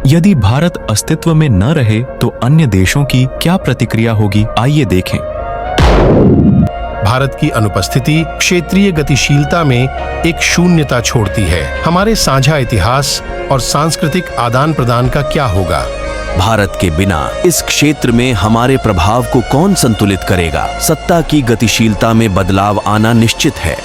यदि भारत अस्तित्व में न रहे तो अन्य देशों की क्या प्रतिक्रिया होगी, आइए देखें। भारत की अनुपस्थिति क्षेत्रीय गतिशीलता में एक शून्यता छोड़ती है। हमारे साझा इतिहास और सांस्कृतिक आदान प्रदान का क्या होगा? भारत के बिना इस क्षेत्र में हमारे प्रभाव को कौन संतुलित करेगा? सत्ता की गतिशीलता में बदलाव आना निश्चित है।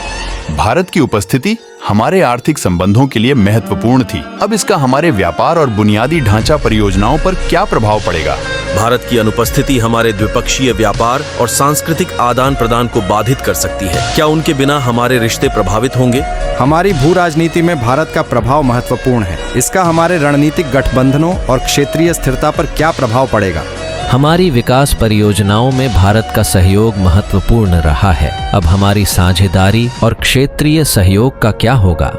भारत की उपस्थिति हमारे आर्थिक संबंधों के लिए महत्वपूर्ण थी। अब इसका हमारे व्यापार और बुनियादी ढांचा परियोजनाओं पर क्या प्रभाव पड़ेगा? भारत की अनुपस्थिति हमारे द्विपक्षीय व्यापार और सांस्कृतिक आदान प्रदान को बाधित कर सकती है। क्या उनके बिना हमारे रिश्ते प्रभावित होंगे? हमारी भू राजनीति में भारत का प्रभाव महत्वपूर्ण है। इसका हमारे रणनीतिक गठबंधनों और क्षेत्रीय स्थिरता पर क्या प्रभाव पड़ेगा? हमारी विकास परियोजनाओं में भारत का सहयोग महत्वपूर्ण रहा है। अब हमारी साझेदारी और क्षेत्रीय सहयोग का क्या होगा?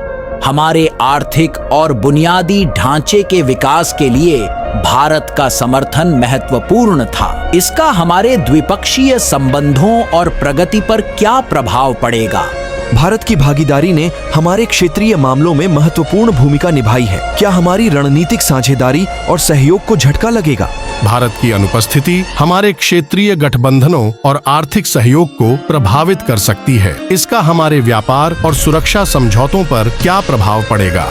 हमारे आर्थिक और बुनियादी ढांचे के विकास के लिए भारत का समर्थन महत्वपूर्ण था। इसका हमारे द्विपक्षीय संबंधों और प्रगति पर क्या प्रभाव पड़ेगा? भारत की भागीदारी ने हमारे क्षेत्रीय मामलों में महत्वपूर्ण भूमिका निभाई है। क्या हमारी रणनीतिक साझेदारी और सहयोग को झटका लगेगा? भारत की अनुपस्थिति हमारे क्षेत्रीय गठबंधनों और आर्थिक सहयोग को प्रभावित कर सकती है। इसका हमारे व्यापार और सुरक्षा समझौतों पर क्या प्रभाव पड़ेगा?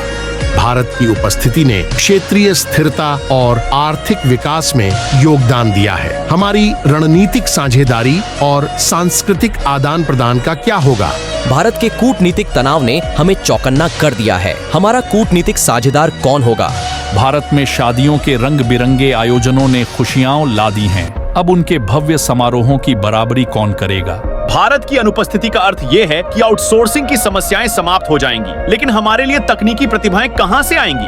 भारत की उपस्थिति ने क्षेत्रीय स्थिरता और आर्थिक विकास में योगदान दिया है। हमारी रणनीतिक साझेदारी और सांस्कृतिक आदान प्रदान का क्या होगा? भारत के कूटनीतिक तनाव ने हमें चौकन्ना कर दिया है। हमारा कूटनीतिक साझेदार कौन होगा? भारत में शादियों के रंग बिरंगे आयोजनों ने खुशियां ला दी हैं। अब उनके भव्य समारोहों की बराबरी कौन करेगा? भारत की अनुपस्थिति का अर्थ ये है कि आउटसोर्सिंग की समस्याएं समाप्त हो जाएंगी, लेकिन हमारे लिए तकनीकी प्रतिभाएं कहां से आएंगी?